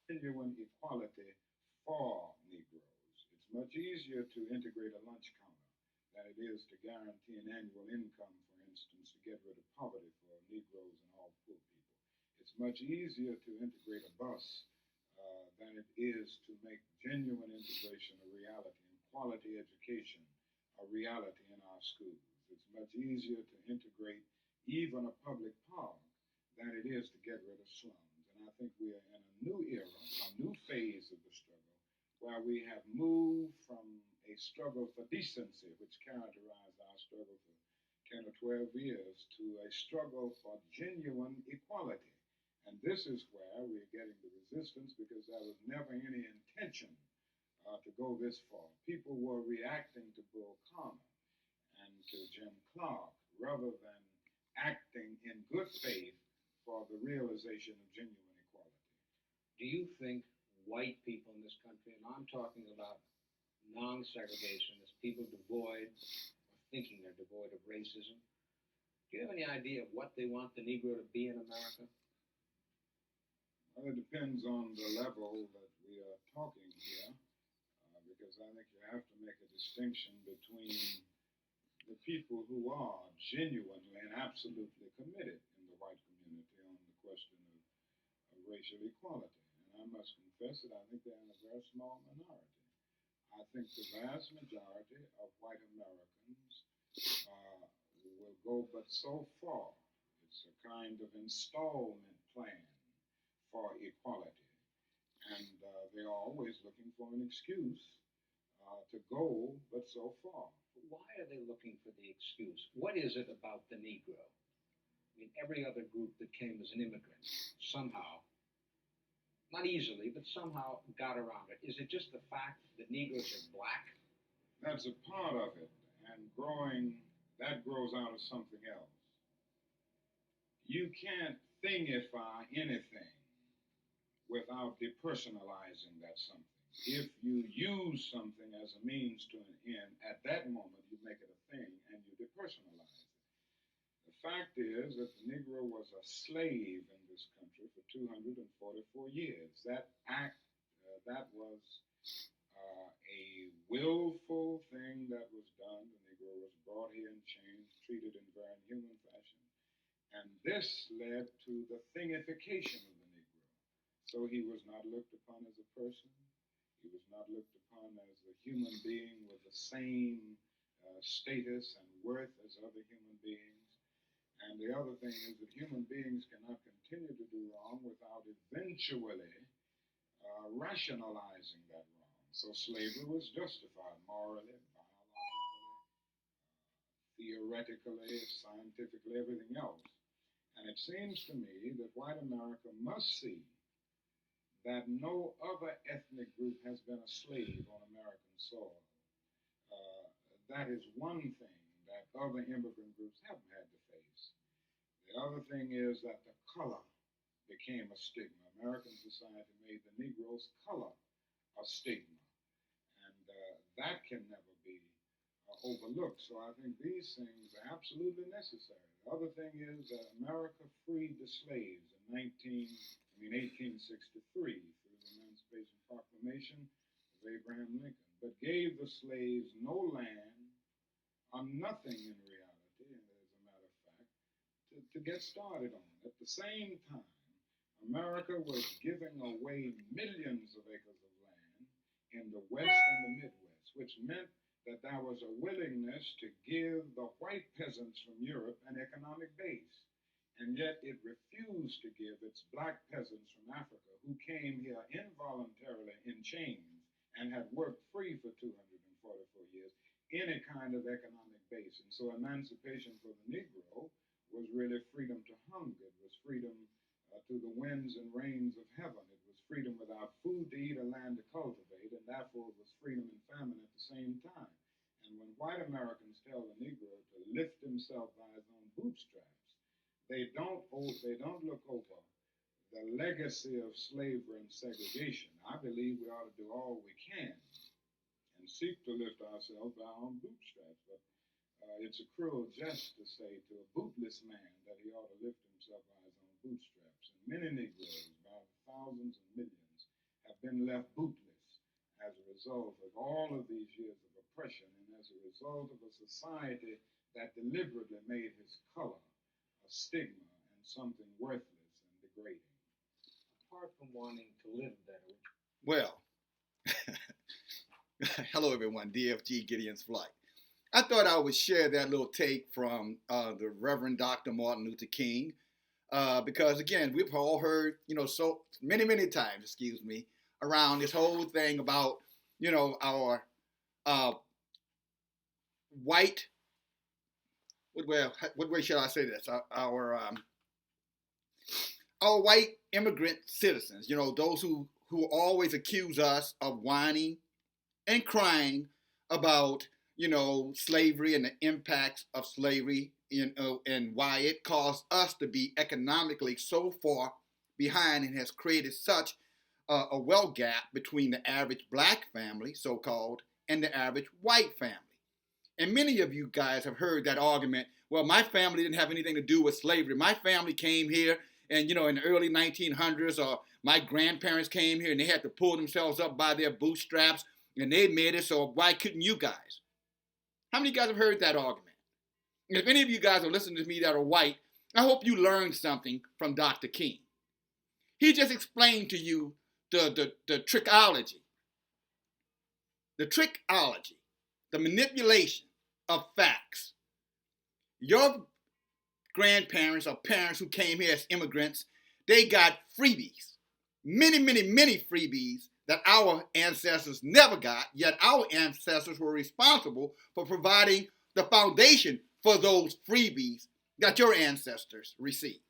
genuine equality for Negroes. It's much easier to integrate a lunch counter than it is to guarantee an annual income, for instance, to get rid of poverty for Negroes and all poor people. It's much easier to integrate a bus than it is to make genuine integration a reality and quality education a reality in our schools. It's much easier to integrate even a public park than it is to get rid of slums. And I think we are in a new era, a new phase of the struggle, where we have moved from a struggle for decency, which characterized our struggle for 10 or 12 years, to a struggle for genuine equality. And this is where we're getting the resistance because there was never any intention to go this far. People were reacting to Bull Connor and to Jim Clark rather than acting in good faith for the realization of genuine equality. Do you think white people in this country, and I'm talking about non-segregationists, people devoid or thinking they're devoid of racism, do you have any idea of what they want the Negro to be in America? Well, it depends on the level that we are talking here, because I think you have to make a distinction between the people who are genuinely and absolutely committed in the white community on the question of racial equality. And I must confess that I think they're in a very small minority. I think the vast majority of white Americans will go but so far. It's a kind of installment plan for equality. And they are always looking for an excuse to go but so far. Why are they looking for the excuse? What is it about the Negro? I mean, every other group that came as an immigrant somehow, not easily, but somehow got around it. Is it just the fact that Negroes are black? That's a part of it. And that grows out of something else. You can't thingify anything without depersonalizing that something. If you use something as a means to an end, at that moment you make it a thing and you depersonalize it. The fact is that the Negro was a slave in this country for 244 years. That act, that was a willful thing that was done. The Negro was brought here in chains, treated in very inhuman fashion. And this led to the thingification of the Negro. So he was not looked upon as a person. He was not looked upon as a human being with the same status and worth as other human beings. And the other thing is that human beings cannot continue to do wrong without eventually rationalizing that wrong. So slavery was justified morally, biologically, theoretically, scientifically, everything else. And it seems to me that white America must see that no other ethnic group has been a slave on American soil. That is one thing that other immigrant groups haven't had to face. The other thing is that the color became a stigma. American society made the Negro's color a stigma, and that can never be overlooked. So I think these things are absolutely necessary. The other thing is that America freed the slaves in 1863 through the Emancipation Proclamation of Abraham Lincoln, but gave the slaves no land or nothing in reality, and as a matter of fact, to get started on. At the same time, America was giving away millions of acres of land in the West and the Midwest, which meant that there was a willingness to give the white peasants from Europe an economic base. And yet it refused to give its black peasants from Africa, who came here involuntarily in chains and had worked free for 244 years, any kind of economic base. And so emancipation for the Negro was really freedom to hunger. It was freedom to the winds and rains of heaven. It was freedom without food to eat or land to cultivate, and therefore it was freedom and famine at the same time. And when white Americans tell the Negro to lift himself by his own bootstraps, they don't look over the legacy of slavery and segregation. I believe we ought to do all we can and seek to lift ourselves by our own bootstraps. But it's a cruel jest to say to a bootless man that he ought to lift himself by his own bootstraps. And many Negroes, by the thousands and millions, been left bootless as a result of all of these years of oppression and as a result of a society that deliberately made his color a stigma and something worthless and degrading. Apart from wanting to live better. Well, hello everyone, DFG Gideon's Flight. I thought I would share that little take from the Reverend Dr. Martin Luther King, because again, we've all heard, so many times, around this whole thing about, our white, what way should I say this? Our white immigrant citizens, those who always accuse us of whining and crying about, slavery and the impacts of slavery, and why it caused us to be economically so far behind and has created such a wealth gap between the average black family, so-called, and the average white family. And many of you guys have heard that argument, well, my family didn't have anything to do with slavery. My family came here and, in the early 1900s, or my grandparents came here and they had to pull themselves up by their bootstraps and they made it, so why couldn't you guys? How many of you guys have heard that argument? And if any of you guys are listening to me that are white, I hope you learned something from Dr. King. He just explained to you the trickology, the manipulation of facts. Your grandparents or parents who came here as immigrants, they got freebies, many freebies that our ancestors never got, yet our ancestors were responsible for providing the foundation for those freebies that your ancestors received.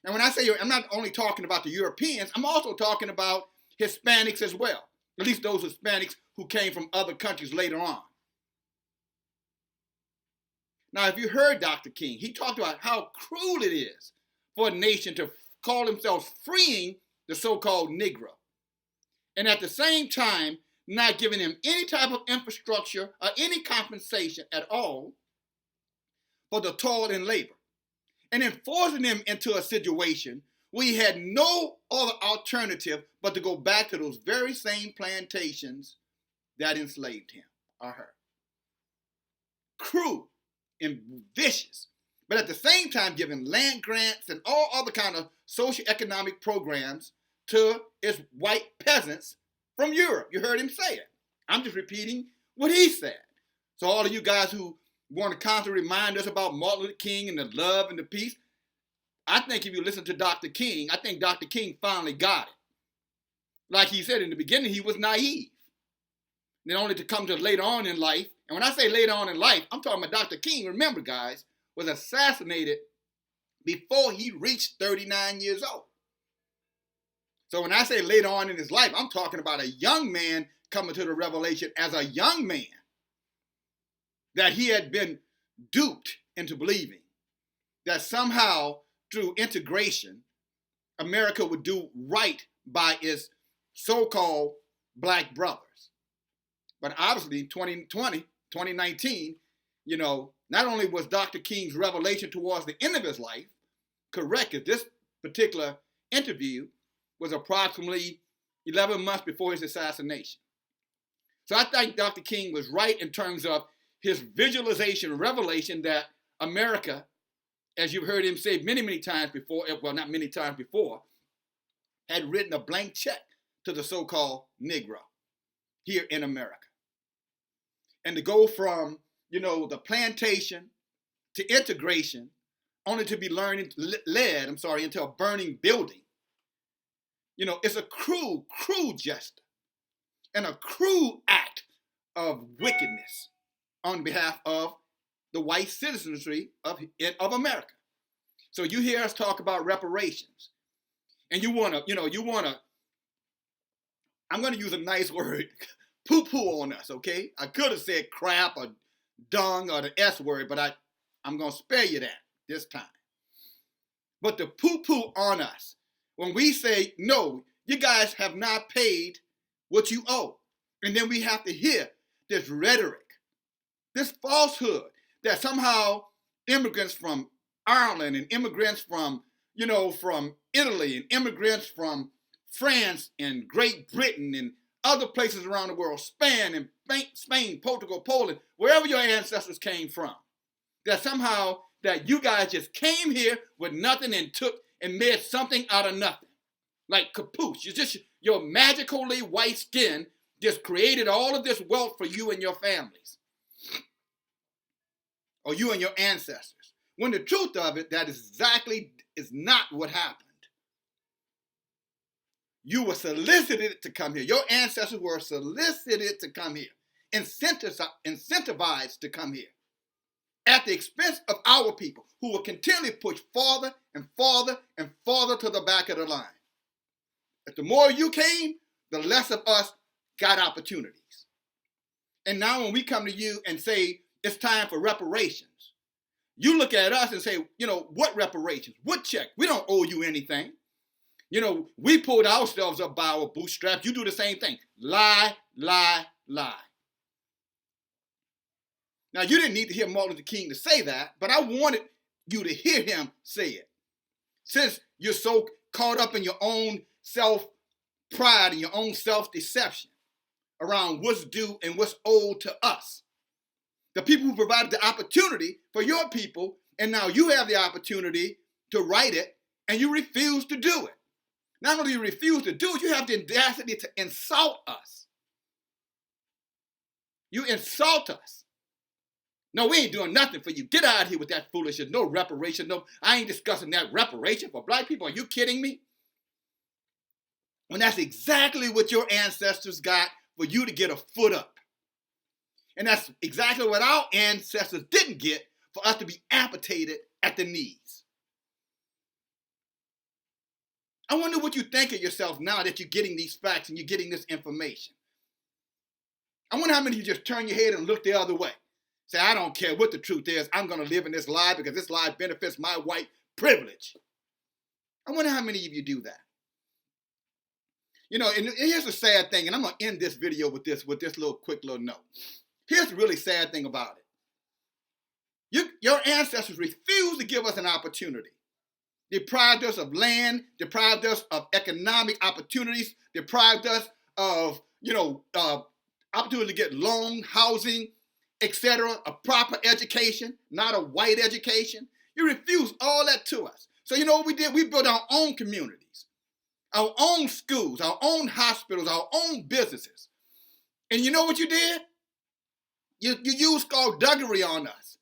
And when I say, I'm not only talking about the Europeans, I'm also talking about Hispanics as well, at least those Hispanics who came from other countries later on. Now, if you heard Dr. King, he talked about how cruel it is for a nation to call themselves freeing the so-called Negro, and at the same time, not giving him any type of infrastructure or any compensation at all for the toil and labor, and then forcing him into a situation where he had no other alternative but to go back to those very same plantations that enslaved him or her. Cruel and vicious, but at the same time giving land grants and all other kind of socioeconomic programs to its white peasants from Europe. You heard him say it. I'm just repeating what he said. So all of you guys who want to constantly remind us about Martin Luther King and the love and the peace, I think if you listen to Dr. King, I think Dr. King finally got it. Like he said in the beginning, he was naive. Then only to come to later on in life. And when I say later on in life, I'm talking about Dr. King, remember guys, was assassinated before he reached 39 years old. So when I say later on in his life, I'm talking about a young man coming to the revelation as a young man that he had been duped into believing that somehow through integration, America would do right by its so-called black brothers. But obviously 2019, not only was Dr. King's revelation towards the end of his life correct, at this particular interview was approximately 11 months before his assassination. So I think Dr. King was right in terms of his visualization, revelation that America, as you've heard him say many times before, well, not many times before, had written a blank check to the so-called Negro here in America. And to go from, the plantation to integration, only to be led into a burning building. It's a cruel gesture and a cruel act of wickedness on behalf of the white citizenry of America. So you hear us talk about reparations, and you wanna, I'm gonna use a nice word, poo-poo on us, okay? I could have said crap or dung or the S word, but I'm gonna spare you that this time. But the poo-poo on us, when we say, no, you guys have not paid what you owe. And then we have to hear this rhetoric, this falsehood that somehow immigrants from Ireland and immigrants from Italy and immigrants from France and Great Britain and other places around the world, Spain, Portugal, Poland, wherever your ancestors came from, that somehow that you guys just came here with nothing and took and made something out of nothing. Like caboose. Your magically white skin just created all of this wealth for you and your families. Or you and your ancestors. When the truth of it, that is not what happened. You were solicited to come here. Your ancestors were solicited to come here. Incentivized to come here. At the expense of our people, who will continually push farther and farther and farther to the back of the line. If the more you came, the less of us got opportunities. And now when we come to you and say it's time for reparations, you look at us and say, what reparations? What check? We don't owe you anything. We pulled ourselves up by our bootstraps. You do the same thing. Lie, lie, lie. Now, you didn't need to hear Martin Luther King to say that, but I wanted you to hear him say it. Since you're so caught up in your own self-pride and your own self-deception around what's due and what's owed to us. The people who provided the opportunity for your people, and now you have the opportunity to write it, and you refuse to do it. Not only do you refuse to do it, you have the audacity to insult us. You insult us. No, we ain't doing nothing for you. Get out of here with that foolishness. No reparation. No, I ain't discussing that reparation for black people. Are you kidding me? When that's exactly what your ancestors got for you to get a foot up. And that's exactly what our ancestors didn't get for us to be amputated at the knees. I wonder what you think of yourself now that you're getting these facts and you're getting this information. I wonder how many of you just turn your head and look the other way. Say, I don't care what the truth is. I'm going to live in this lie because this lie benefits my white privilege. I wonder how many of you do that. And here's the sad thing, and I'm going to end this video with this quick little note. Here's the really sad thing about it. Your ancestors refused to give us an opportunity. Deprived us of land, deprived us of economic opportunities, deprived us of, opportunity to get loan, housing, etc., a proper education, not a white education. You refused all that to us. So you know what we did? We built our own communities, our own schools, our own hospitals, our own businesses. And you know what you did? You used skullduggery on us.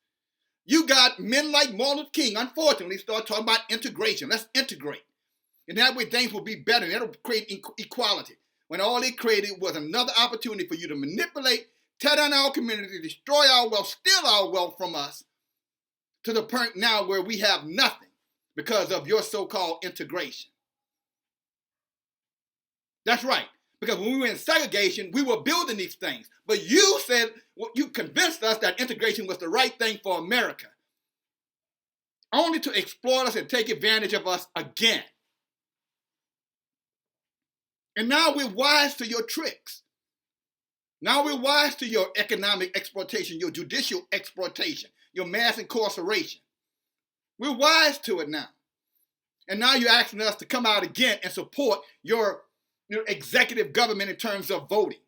You got men like Martin Luther King, unfortunately, start talking about integration. Let's integrate. And that way things will be better. And that'll create equality. When all it created was another opportunity for you to manipulate, tear down our community, destroy our wealth, steal our wealth from us, to the point now where we have nothing because of your so-called integration. That's right. Because when we were in segregation, we were building these things. But you said, you convinced us that integration was the right thing for America. Only to exploit us and take advantage of us again. And now we're wise to your tricks. Now we're wise to your economic exploitation, your judicial exploitation, your mass incarceration. We're wise to it now. And now you're asking us to come out again and support your executive government in terms of voting,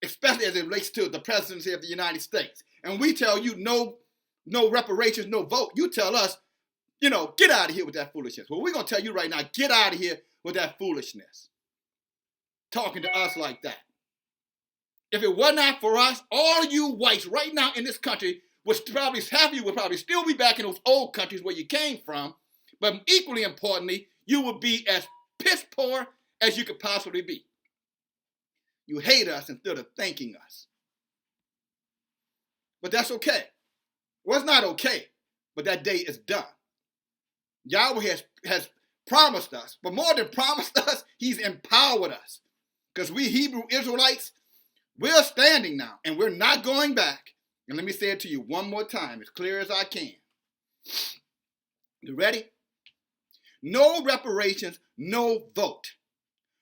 especially as it relates to the presidency of the United States. And we tell you no reparations, no vote. You tell us, get out of here with that foolishness. Well, we're going to tell you right now, get out of here with that foolishness. Talking to us like that. If it were not for us, all you whites right now in this country, half of you would probably still be back in those old countries where you came from. But equally importantly, you would be as piss poor as you could possibly be. You hate us instead of thanking us. But that's okay. Well, it's not okay, but that day is done. Yahweh has promised us, but more than promised us, he's empowered us. Because we Hebrew Israelites, we're standing now, and we're not going back. And let me say it to you one more time, as clear as I can. You ready? No reparations, no vote.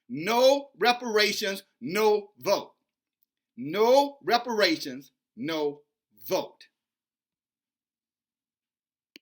No reparations, no vote. No reparations, no vote.